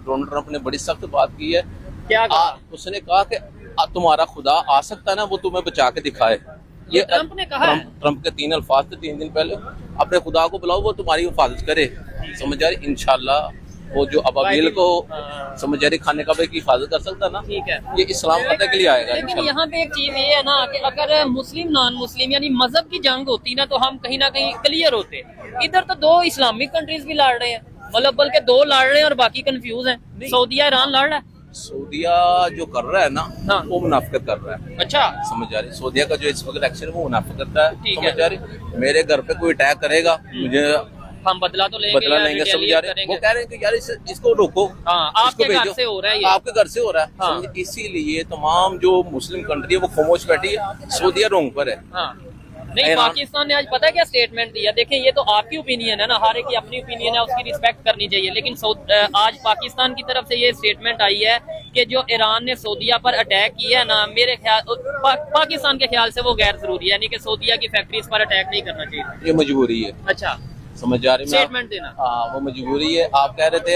Donald Trump ने बड़ी सख्त बात की है। क्या कहा? उसने कहा कि तुम्हारा खुदा आ सकता है ना, वो तुम्हें बचा के दिखाए। ये ट्रंप ने कहा है? ट्रंप के 3 अल्फाज थे 3 दिन पहले। अपने खुदा को बुलाओ, वो तुम्हारी हिफाजत करे। समझ आ रही? इंशाल्लाह वो जो अबाबिल को समझ आ रही खाने का की हिफाजत कर सकता ना, ठीक है, ये इस्लाम फतह के लिए आएगा। लेकिन यहाँ पे एक चीज ये है ना कि अगर मुस्लिम नॉन मुस्लिम यानी मजहब की जंग होती ना तो हम कहीं ना कहीं क्लियर होते। इधर तो 2 इस्लामिक कंट्रीज भी लड़ रहे हैं, मतलब बल्कि 2 लड़ रहे हैं और बाकी कंफ्यूज हैं। सऊदीया ईरान लड़ रहा है। सऊदीया जो कर रहा है ना, हाँ। वो मुनाफिकत कर रहा है। अच्छा, समझ आ रही? सऊदीया का जो इस वक्त एक्शन है वो मुनाफिकत करता है। ठीक समझ आ रही? मेरे घर पे कोई अटैक करेगा, मुझे हम बदला तो लेंगे, बदला लेंगे। समझ आ रही? वो कह रहे हैं कि यार इसको रोको। हाँ, आपके घर से हो रहा है ये। आपके घर से हो रहा है। हाँ। इसीलिए तमाम जो मुस्लिम कंट्री है वो खामोश बैठी है। सऊदीया रोंग पर है। हाँ। नहीं, पाकिस्तान ने आज पता है क्या स्टेटमेंट दिया? देखिए, ये तो आपकी ओपिनियन है ना, हर एक की अपनी ओपिनियन है, उसकी रिस्पेक्ट करनी चाहिए। लेकिन आज पाकिस्तान की तरफ से ये स्टेटमेंट आई है कि जो ईरान ने सऊदीया पर अटैक किया है ना, मेरे ख्याल पाकिस्तान के ख्याल से वो गैर जरूरी है, यानी कि सऊदीया की फैक्ट्रीज पर अटैक नहीं करना चाहिए। ये मजबूरी है। अच्छा, समझ आ रही? स्टेटमेंट देना। हाँ, वो मजबूरी है। आप कह रहे थे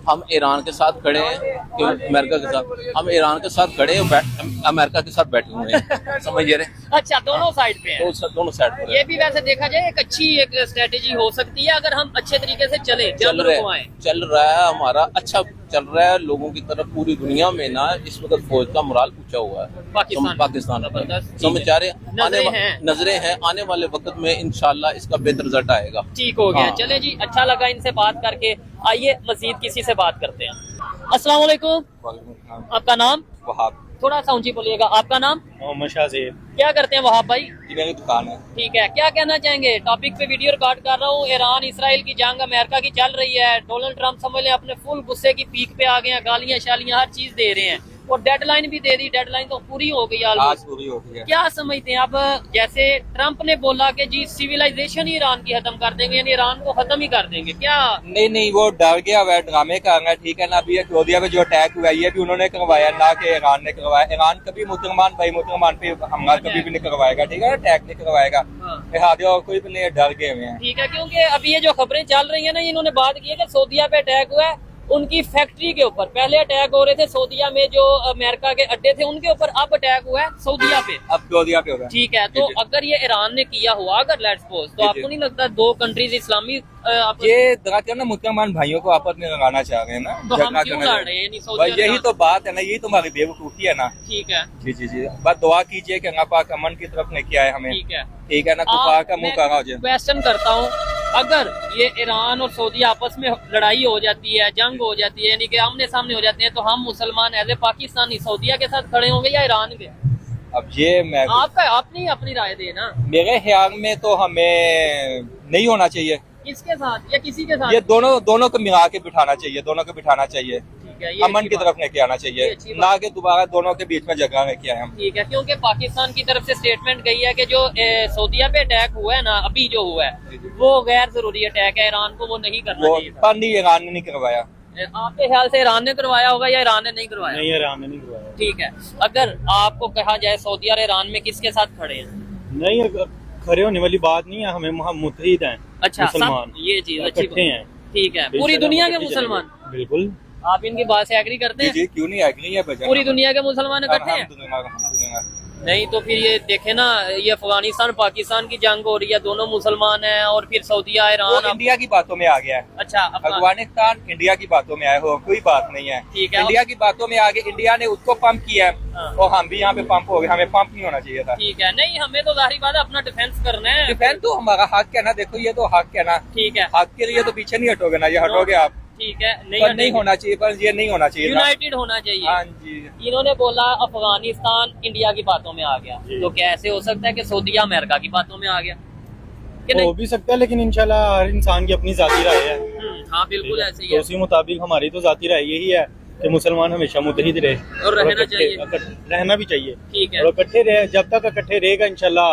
हम ईरान के साथ खड़े हैं कि अमेरिका के साथ। हम ईरान के साथ खड़े हैं, अमेरिका के साथ बैठे हुए हैं। समझ रहे? अच्छा, दोनों साइड पे है। दोनों साइड पर। ये भी वैसे देखा जाए एक अच्छी एक स्ट्रेटेजी हो सकती है अगर हम अच्छे तरीके से चल रहा है हमारा अच्छा चल रहा है। लोगों की तरफ पूरी दुनिया में ना इस वक्त फौज का मोराल ऊंचा हुआ है पाकिस्तान पर। समझ आ रहे? नजरें हैं आने वाले वक्त में इंशाल्लाह इसका बेहतर रिजल्ट आएगा। ठीक हो गया। हाँ। चले जी, अच्छा लगा इनसे बात करके। आइए मजीद किसी से बात करते हैं। अस्सलाम वालेकुम। आपका नाम? वहाब। थोड़ा सा ऊंची बोलिएगा। आपका नाम? मोहम्मद शाहज़ेब। क्या करते हैं वहाब भाई? मेरी दुकान है। ठीक है, क्या कहना चाहेंगे? टॉपिक पे वीडियो रिकॉर्ड कर रहा हूँ। ईरान इसराइल की जंग अमेरिका की चल रही है। डोनाल्ड ट्रंप समझ लें अपने फुल गुस्से की पीक पे आ गए हैं, गालियां शालियां हर चीज दे रहे हैं और डेडलाइन भी दे दी। डेडलाइन तो पूरी हो गई ऑलमोस्ट। पूरी हो गई है। क्या समझते हैं अब? जैसे ट्रंप ने बोला कि जी सिविलाइजेशन ही ईरान की खत्म कर देंगे, यानी ईरान को खत्म ही कर देंगे, क्या? नहीं, वो डर गया हुआ है, ड्रामे कर रहा है। ठीक है ना, अभी सऊदीया में जो अटैक हुआ है ये भी उन्होंने करवाया, ना कि ईरान ने करवाया। ईरान कभी मुसलमान भाई मुसलमान पे हमला कभी भी नहीं करवाएगा। ठीक है ना, अटैक नहीं करवाएगा। लिहाजा और कोई भी नहीं, डर गए हुए हैं। ठीक है, क्योंकि अभी ये जो खबरें चल रही है ना, इन्होंने बात की है कि सऊदीया पे अटैक हुआ है उनकी फैक्ट्री के ऊपर। पहले अटैक हो रहे थे सऊदीया में जो अमेरिका के अड्डे थे उनके ऊपर, अब अटैक हुआ है सऊदीया पे। अब सऊदीया पे होगा। ठीक है, तो अगर ये ईरान ने किया हुआ अगर लेट्स सपोज, तो आपको नहीं लगता 2 कंट्रीज इस्लामी ये दरअसल ना मुसलमान भाइयों को आपस में लगाना चाह रहे हैं ना, तो हम क्यों लड़ रहे हैं? यही तो बात है ना, यही तुम्हारी बेवकूफी है ना। ठीक है जी, बस दुआ कीजिए कि अल्लाह पाक अमन की तरफ लेके आए हमें। ठीक है ना, कुफार का मुंह काला हो जाए। क्वेश्चन करता हूँ, अगर ये ईरान और सऊदी आपस में लड़ाई हो जाती है, जंग हो जाती है, यानी कि आमने सामने हो जाते हैं, तो हम मुसलमान एज ए पाकिस्तानी सऊदीया के साथ खड़े होंगे या ईरान के? अब ये मैं आपने अपनी राय दे ना। मेरे ख्याल में तो हमें नहीं होना चाहिए। किसके साथ या किसी के साथ? ये दोनों को मिला के बिठाना चाहिए, दोनों को बिठाना चाहिए। ठीक है, अमन की तरफ लेके आना चाहिए, ना कि दोबारा दोनों के बीच में जगह लेके आए हम। ठीक है, क्योंकि पाकिस्तान की तरफ से स्टेटमेंट गई है कि जो सऊदीया पे अटैक हुआ है ना, अभी जो हुआ है वो गैर जरूरी अटैक है, ईरान को वो नहीं करना चाहिए। पर नहीं, ईरान ने नहीं करवाया। आपके ख्याल से ईरान ने करवाया होगा या ईरान ने नहीं करवाया? नहीं, ईरान ने नहीं करवाया। ठीक है, अगर आपको कहा जाए सऊदीया और ईरान में किसके साथ खड़े हैं? नहीं, खड़े होने वाली बात नहीं है, हम मुत्तहिद हैं। अच्छा, मुसलमान ये चीज अच्छी हैं। ठीक है, पूरी दुनिया के मुसलमान। बिल्कुल। आप इनकी बात से एग्री करते हैं? जी, क्यों नहीं एग्री है? पूरी दुनिया के मुसलमान इकट्ठे हैं। नहीं तो फिर ये देखे ना, ये अफगानिस्तान पाकिस्तान की जंग हो रही है, दोनों मुसलमान हैं, और फिर सऊदीया ईरान इंडिया की बातों में आ गया है। अच्छा, अफगानिस्तान इंडिया की बातों में आए हो, कोई बात नहीं है। ठीक है, इंडिया की बातों में आगे इंडिया ने उसको पंप किया है और हम भी यहाँ पे पंप हो गए। हमें पंप नहीं होना चाहिए था। ठीक है, नहीं हमें तो जाहिर बात है अपना डिफेंस करना है। डिफेंस तो हमारा हक है ना, देखो ये तो हक है ना। ठीक है, हक के लिए तो पीछे नहीं हटोगे ना, ये हटोगे आप। ठीक है, नहीं होना चाहिए, पर ये नहीं होना चाहिए, यूनाइटेड होना चाहिए। हाँ जी। इन्होंने बोला अफगानिस्तान इंडिया की बातों में आ गया, तो कैसे हो सकता है कि सऊदीया अमेरिका की बातों में आ गया? हो भी सकता है, लेकिन इंशाल्लाह हर इंसान की अपनी जाती राय है। हाँ बिल्कुल ऐसे ही तो है। उसी मुताबिक हमारी तो जाती राय यही है कि मुसलमान हमेशा मुत्तहिद रहे और रहना चाहिए। रहना भी चाहिए। ठीक है, और इकट्ठे रहे, जब तक इकट्ठे रहेगा इंशाल्लाह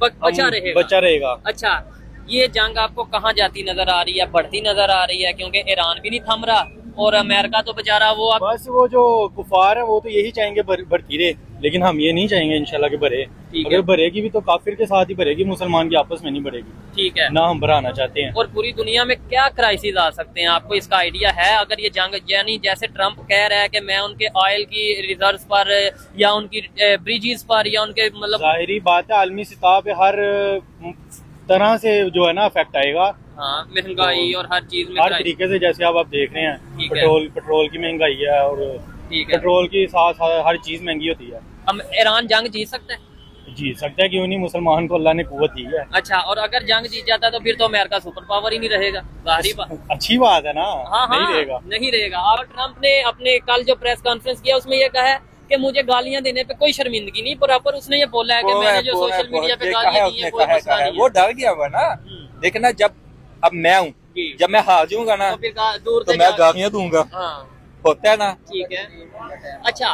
बचा रहेगा। अच्छा, ये जंग आपको कहाँ जाती नजर आ रही है? बढ़ती नजर आ रही है, क्योंकि ईरान भी नहीं थम रहा और अमेरिका तो बेचारा वो बस वो जो कुफार है वो तो यही चाहेंगे बढ़ती रहे, लेकिन हम ये नहीं चाहेंगे इंशाल्लाह कि बढ़े। ठीक अगर है, भरेगी भी तो काफिर के साथ ही भरेगी, मुसलमान की आपस में नहीं भरेगी, ठीक है। ना हम भराना चाहते हैं। और पूरी दुनिया में क्या क्राइसिस आ सकते हैं, आपको इसका आइडिया है? अगर ये जंग, यानी जैसे ट्रम्प कह रहा है कि मैं उनके ऑयल की रिजर्व्स पर या उनकी ब्रिजेस पर या उनके मतलब, जाहिरी बात है आलमी सतह पे हर तरह से जो है ना अफेक्ट आएगा, हाँ, महंगाई और हर चीज में हर तरीके से। जैसे अब आप देख रहे हैं ठीक है। पेट्रोल की महंगाई है, और ठीक है। पेट्रोल के साथ हर चीज महंगी होती है। अब ईरान जंग जीत सकता है? जीत सकता है, क्यों नहीं, मुसलमान को अल्लाह ने कुव्वत दी है। अच्छा, और अगर जंग जीत जाता है तो फिर तो अमेरिका सुपर पावर ही नहीं रहेगा, जाहिर बात। अच्छी बात है ना। हाँ, नहीं हाँ, रहेगा। नहीं रहेगा। और ट्रम्प ने अपने कल जो प्रेस कॉन्फ्रेंस किया उसमें ये कहा है कि मुझे गालियां देने पे कोई शर्मिंदगी नहीं, प्रॉपर उसने ये बोला है कि मैंने जो सोशल मीडिया पे गालियां दी हैं कोई मसला नहीं है। वो डर गया हुआ ना, देखना जब अब मैं हूँ, जब मैं हार जाऊंगा ना तो फिर दूर तो से मैं गालियां दूंगा, हाँ, होता है ना। ठीक है। अच्छा,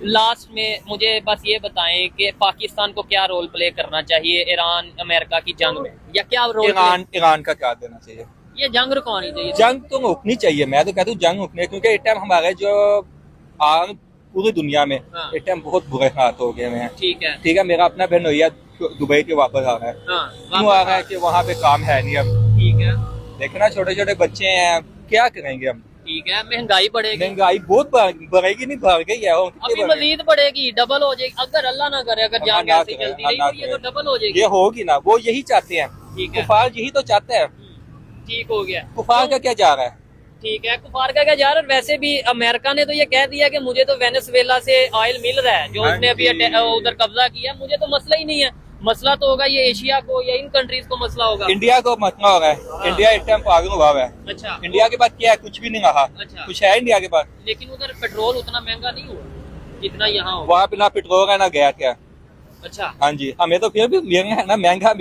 लास्ट में मुझे बस ये बताएं कि पाकिस्तान को क्या रोल प्ले करना चाहिए ईरान अमेरिका की जंग में, या क्या रोल ईरान का क्या देना चाहिए? ये जंग रुकवानी चाहिए? जंग तो रुकनी चाहिए, मैं तो कहता हूँ जंग रुकनी, क्योंकि इस टाइम हमारे जो पूरी दुनिया में हाँ। इस टाइम बहुत बुरे हालात हो गए हैं। ठीक है, ठीक है, मेरा अपना बहन भैया दुबई के वापस आ रहा है, हाँ, क्यों आ रहा है कि वहाँ पे काम है नहीं। अब ठीक है, देखना छोटे छोटे बच्चे हैं, क्या करेंगे हम? ठीक है। महंगाई बढ़ेगी, महंगाई बहुत बढ़ेगी, नहीं बढ़ गई है, अभी मजीद बढ़ेगी, डबल हो जाएगी अगर अल्लाह ना करे, अगर जंग ना ऐसी करे, चलती अल्लाह रही तो ये तो करे। डबल हो जाएगी। ये होगी ना, वो यही चाहते हैं, ठीक है, कुफार यही तो चाहते हैं। ठीक हो गया। कुफार का क्या जा रहा है? ठीक है, कुफार का क्या जा रहा है? वैसे भी अमेरिका ने तो ये कह दिया कि मुझे तो वेनेजुएला से ऑयल मिल रहा है, जो हाँ उसने अभी जी। उधर कब्जा किया, मुझे तो मसला ही नहीं है। मसला तो होगा ये एशिया को या इन कंट्रीज को मसला होगा। इंडिया को मसला हो रहा है, इंडिया इस टाइम पागल हुआ है। अच्छा, इंडिया के पास क्या है? कुछ भी नहीं रहा। अच्छा। कुछ है इंडिया के पास? लेकिन उधर पेट्रोल उतना महंगा नहीं हुआ जितना यहाँ होगा। वहाँ पे ना पेट्रोल है ना गैस है। अच्छा, हाँ जी, हमें तो फिर भी महंगा है ना, महंगा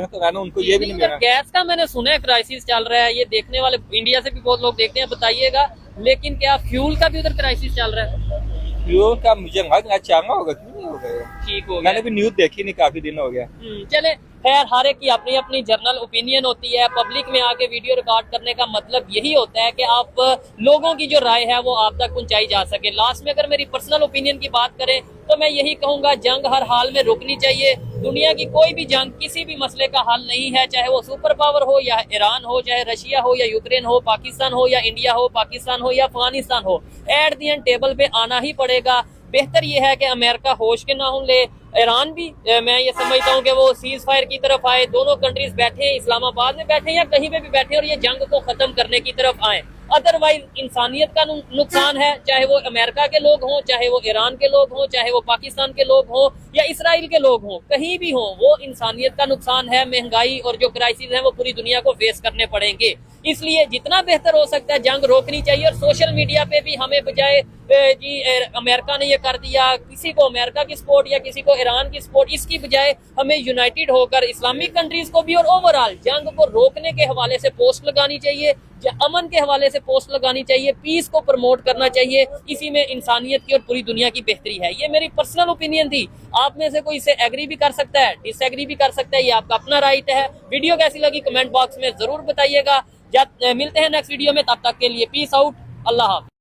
तो है ना, उनको ये भी नहीं उधर मिला। गैस का मैंने सुना है क्राइसिस चल रहा है, ये देखने वाले इंडिया से भी बहुत लोग देखते हैं, बताइएगा। लेकिन क्या फ्यूल का भी उधर क्राइसिस चल रहा है? फ्यूल का मुझे चाहना होगा, क्यों नहीं होगा? ठीक हो गया। मैंने भी न्यूज देखी नहीं, काफी दिन हो गया। चले, खैर, हर एक की अपनी अपनी जर्नल ओपिनियन होती है। पब्लिक में आके वीडियो रिकॉर्ड करने का मतलब यही होता है कि आप लोगों की जो राय है वो आप तक पहुंचाई जा सके। लास्ट में अगर मेरी पर्सनल ओपिनियन की बात करें तो मैं यही कहूंगा, जंग हर हाल में रुकनी चाहिए। दुनिया की कोई भी जंग किसी भी मसले का हल नहीं है, चाहे वो सुपर पावर हो या ईरान हो, चाहे रशिया हो या यूक्रेन हो, पाकिस्तान हो या इंडिया हो, पाकिस्तान हो या अफगानिस्तान हो, एट दी एंड टेबल पे आना ही पड़ेगा। बेहतर ये है कि अमेरिका होश के नाहुन ले, ईरान भी मैं ये समझता हूँ कि वो सीज फायर की तरफ आए, दोनों कंट्रीज बैठे, इस्लामाबाद में बैठे या कहीं पे भी बैठे, और ये जंग को खत्म करने की तरफ आए। अदरवाइज इंसानियत का नुकसान है, चाहे वो अमेरिका के लोग हों, चाहे वो ईरान के लोग हों, चाहे वो पाकिस्तान के लोग हों या इसराइल के लोग हों, कहीं भी हों, वो इंसानियत का नुकसान है। महंगाई और जो क्राइसिस है वो पूरी दुनिया को फेस करने पड़ेंगे। इसलिए जितना बेहतर हो सकता है जंग रोकनी चाहिए। और सोशल मीडिया पे भी हमें बजाय जी अमेरिका ने ये कर दिया, किसी को अमेरिका की सपोर्ट या किसी को ईरान की सपोर्ट, इसकी बजाय हमें यूनाइटेड होकर इस्लामिक कंट्रीज को भी और ओवरऑल जंग को रोकने के हवाले से पोस्ट लगानी चाहिए, अमन के हवाले से पोस्ट लगानी चाहिए, पीस को प्रमोट करना चाहिए। इसी में इंसानियत की और पूरी दुनिया की बेहतरी है। ये मेरी पर्सनल ओपिनियन थी। आप में से कोई इसे एग्री भी कर सकता है, डिसएग्री भी कर सकता है, ये आपका अपना राइट है। वीडियो कैसी लगी कमेंट बॉक्स में जरूर बताइएगा। मिलते हैं नेक्स्ट वीडियो में, तब तक के लिए पीस आउट, अल्लाह हाफ़िज़।